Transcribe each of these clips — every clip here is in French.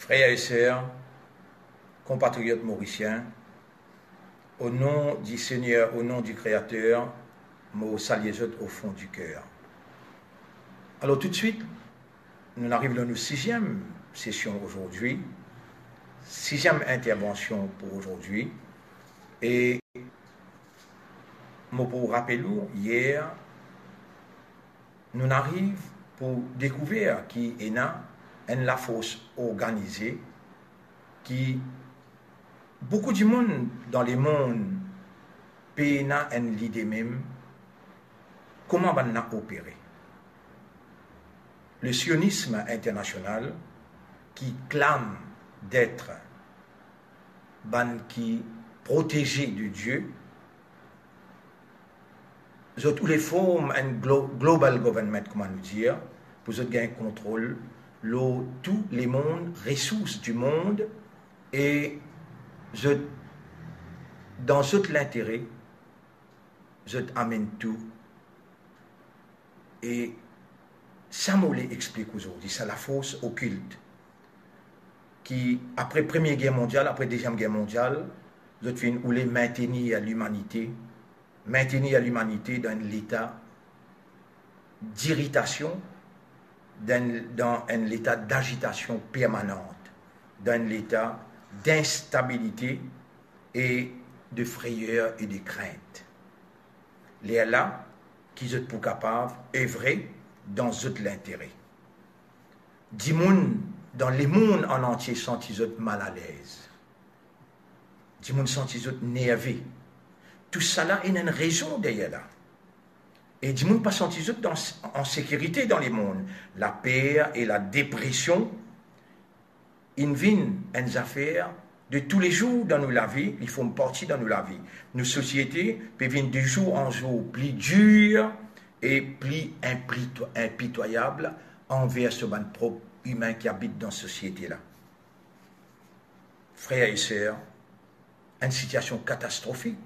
Frères et sœurs, compatriotes mauriciens, au nom du Seigneur, au nom du Créateur, me salue au fond du cœur. Alors tout de suite, nous arrivons à notre 6e session aujourd'hui, 6e intervention pour aujourd'hui. Et pour rappeler, hier, nous arrivons pour découvrir qui est la force organisée qui beaucoup de monde dans le monde peut une l'idée même comment on a opéré. Le sionisme international qui clame d'être qui protégé de Dieu, toutes les formes un global government, comment nous dire, pour gagner contrôle tous les mondes, ressources du monde, et dans tout l'intérêt, je amène tout. Et ça me l'explique aujourd'hui, c'est la force occulte qui, après la Première Guerre mondiale, après la Deuxième Guerre mondiale, je voulais maintenir l'humanité dans l'état d'irritation, dans un état d'agitation permanente, dans l'état d'instabilité et de frayeur et de crainte. Les là qui sont pour capables d'œuvrer dans tout l'intérêt. Des monde dans les mondes en entier sont mal à l'aise. Des monde sont nerveux. Tout ça là il y a une raison derrière là. Et du monde pas senti en sécurité dans les mondes. La peur et la dépression, ils viennent une affaire de tous les jours dans nos vies, ils font partie dans nos vies. Nos sociétés peuvent venir de jour en jour plus dures et plus impitoyables envers ce propre humain qui habite dans cette société-là. Frères et sœurs, une situation catastrophique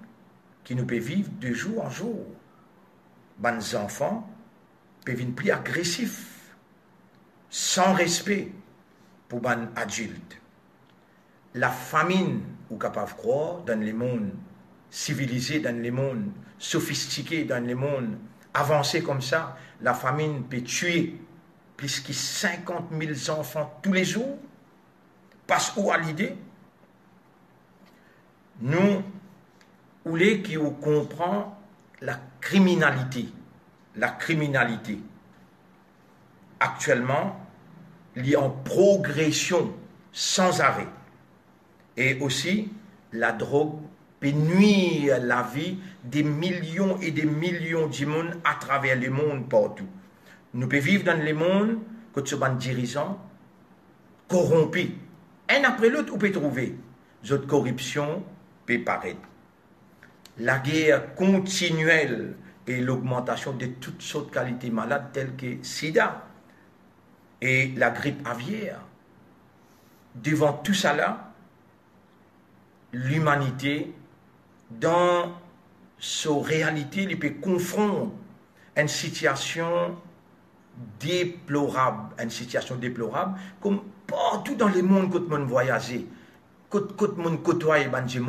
qui nous peut vivre de jour en jour. Les enfants peuvent être plus agressifs, sans respect pour les adultes. La famine, ou capable de croire, dans les mondes civilisés, dans les mondes sophistiqués, dans les mondes avancés comme ça, la famine peut tuer plus de 50 000 enfants tous les jours. Parce où à l'idée, nous, ou les qui comprend la criminalité. Actuellement, il est en progression sans arrêt. Et aussi, la drogue peut nuire à la vie des millions et des millions de monde à travers le monde partout. Nous pouvons vivre dans le monde que ce sont des dirigeants corrompus. Un après l'autre, on peut trouver. Cette corruption peut paraître. La guerre continuelle et l'augmentation de toutes sortes de qualités malades telles que sida et la grippe aviaire. Devant tout ça là, l'humanité, dans sa réalité, il peut confronter une situation déplorable, comme partout dans le monde, quand on voyage, quand on côtoie les gens,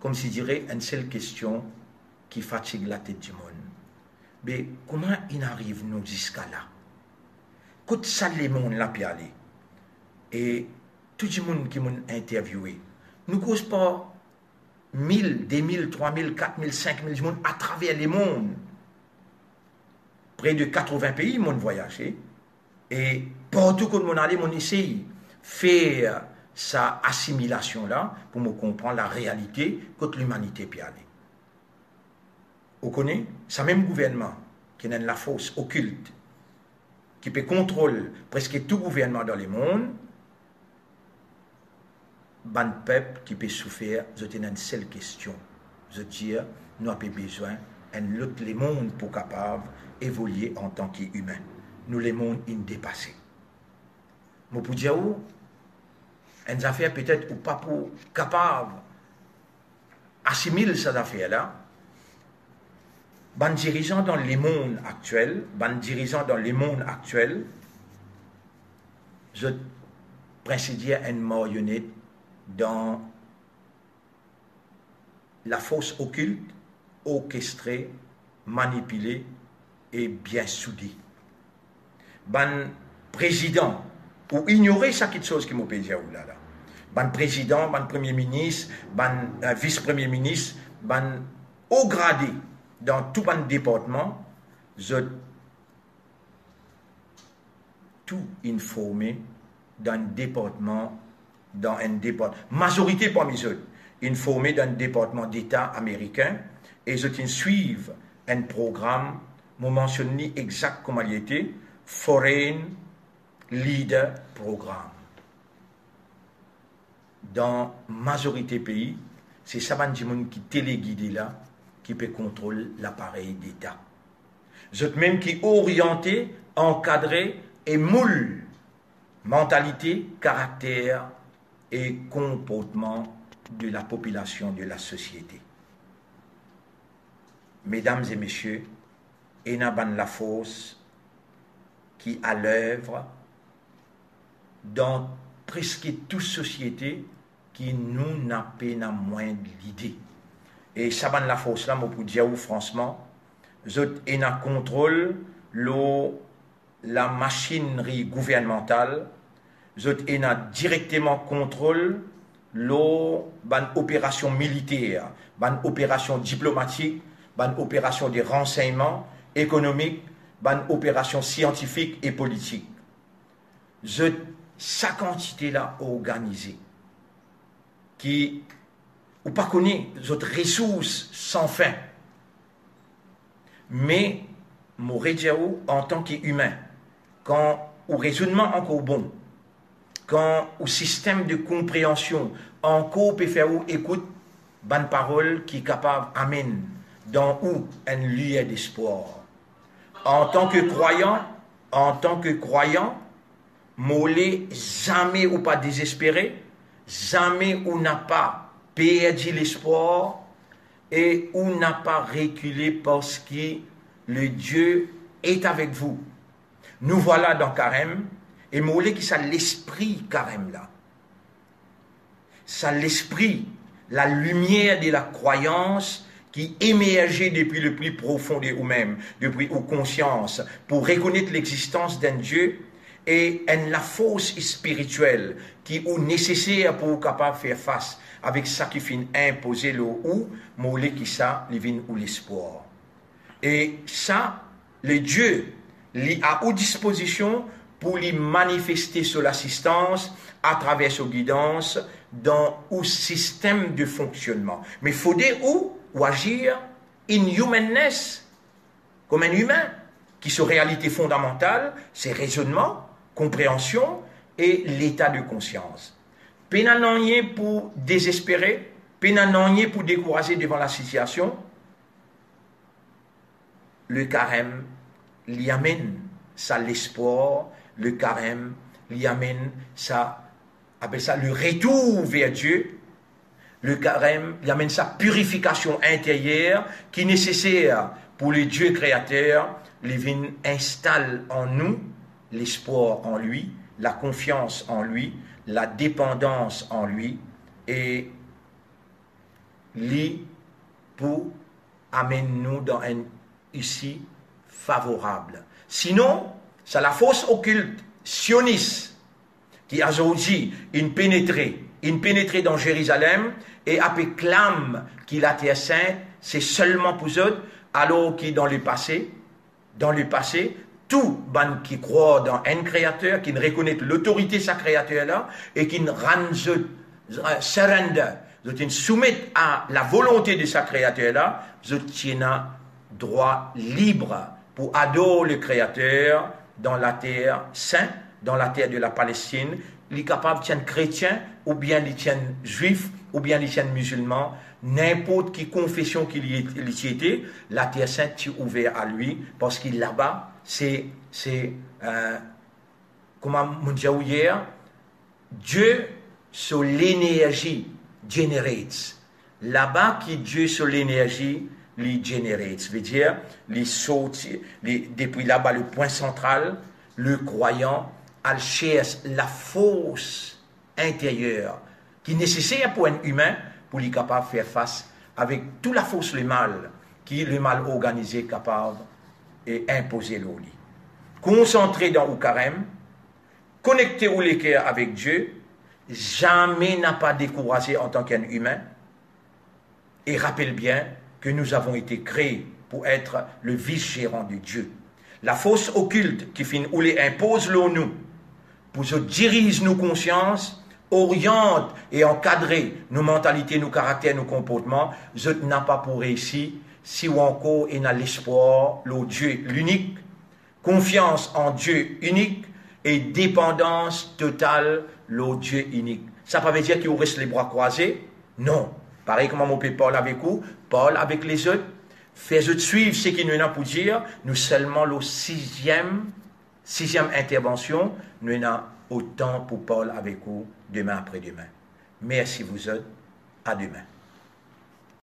comme si dirait une seule question qui fatigue la tête du monde. Mais comment il arrive nous jusqu'à là? Quand ça les monde là puis aller et tout le monde qui m'a interviewé, nous cause pas 1000, 2000, 3000, 4000, 5000 monde à travers les mondes. Près de 80 pays m'ont voyagé et partout où on allait, on essaye faire sa assimilation là pour me comprendre la réalité que l'humanité peut aller. Vous connaissez, c'est le même gouvernement qui a la force occulte, qui peut contrôler presque tout gouvernement dans le monde, ban peuple qui peut souffrir, je tenais une seule question. Je dis, nous avons besoin d'un autre monde pour capable évoluer en tant qu'humain. Nous, les mondes, ils dépassés. Mais pour dire où, une affaire peut-être ou pas pour capable assimiler cette affaire-là, ban dirigeants dans les mondes actuels, je précéder une marionnette dans la force occulte, orchestrée, manipulée et bien soudée. Ban président, ou ignorer ça quelque chose qui m'a dit là. Ban président, ban premier ministre, ban vice-premier ministre, ban haut gradé dans tout ban département, je tout informé dans un département, majorité parmi eux, informé dans un département d'État américain, et je suivent un programme, je mentionne exact comment il était, Foreign Leader Programme. Dans la majorité des pays, c'est ça qui téléguide là, qui peut contrôler l'appareil d'État. Je même qui orienté, encadré et moule mentalité, caractère et comportement de la population, de la société. Mesdames et messieurs, Enaban la force qui à l'œuvre dans presque toute société qui nous n'a pas moins de l'idée. Et ça ban la force là, moi pour dire franchement, zot ena contrôle la machinerie gouvernementale, zot ena directement contrôle ban opération militaire, ban opération diplomatique, ban opération de renseignement économique, ban opération scientifique et politique. Sa quantité là organisée, qui ou pas connaît d'autres ressources sans fin, mais Mourediaou en tant qu'humain, quand au raisonnement encore bon, quand au système de compréhension encore peut faire ou écoute bonne parole qui est capable amène dans où un lieu d'espoir. En tant que croyant, molé jamais ou pas désespéré, jamais ou n'a pas perdu l'espoir et ou n'a pas reculé parce que le Dieu est avec vous. Nous voilà dans Carême et molé qui ça l'esprit Carême là. Ça l'esprit, la lumière de la croyance qui émergeait depuis le plus profond de vous-même, depuis vos consciences, pour reconnaître l'existence d'un Dieu et la force spirituelle qui est nécessaire pour vous capable de faire face avec ça qui finit imposer le ou, molé qui ça, les vins ou l'espoir. Et ça, le Dieu, il a aux disposition pour lui manifester son assistance à travers sa guidance dans un système de fonctionnement. Mais il faut dire ou agir in humanness, comme un humain, qui sont réalité fondamentale, c'est raisonnement, compréhension et l'état de conscience. Pénananier pour désespérer, pénananier pour décourager devant la situation, le carême l'y amène ça l'espoir, le carême l'y amène ça, appelle ça le retour vers Dieu. Le carême l'y amène sa purification intérieure qui est nécessaire pour le Dieu créateur. Lévin installe en nous l'espoir en lui, la confiance en lui, la dépendance en lui et lui pour amener nous dans un ici favorable. Sinon, c'est la force occulte sioniste qui a aujourd'hui pénétré dans Jérusalem et clame qu'il la terre sainte, c'est seulement pour eux, alors que dans le passé, tout ban qui croit dans un créateur, qui ne reconnaît l'autorité de sa créateur là, et qui ne surrender, qui soumettent à la volonté de sa créateur là, je tiens droit libre pour adorer le créateur dans la terre sainte, dans la terre de la Palestine. Il est capable de tienne chrétien, ou bien il tienne juif, ou bien il tienne musulman, n'importe quelle confession qu'il y était, la terre sainte est ouverte à lui, parce qu'il là-bas, c'est comme on dit hier, Dieu sur l'énergie generates. Là-bas, qui Dieu sur l'énergie, les generates. Veut dire, les sorties, depuis là-bas, le point central, le croyant, elle cherche la force intérieure qui est nécessaire pour un humain pour lui capable de faire face avec toute la force le mal qui est le mal organisé capable et imposer l'eau. Concentré dans le carême, connecté au l'équerre avec Dieu, jamais n'a pas découragé en tant qu'un humain. Et rappelle bien que nous avons été créés pour être le vice-gérant de Dieu. La force occulte qui finit ou les impose l'eau nous, pour se diriger nos consciences, oriente et encadrer nos mentalités, nos caractères, nos comportements, je n'a pas pour réussir si ou encore et dans l'espoir, le Dieu l'unique, confiance en Dieu unique et dépendance totale le Dieu unique. Ça ne veut pas dire qu'il reste les bras croisés, non. Pareil comme mon père Paul avec vous, Paul avec les autres, faites suivre ce qu'il nous a pour dire, nous seulement le sixième intervention, nous avons autant pour Paul avec vous demain après-demain. Merci vous autres, à demain.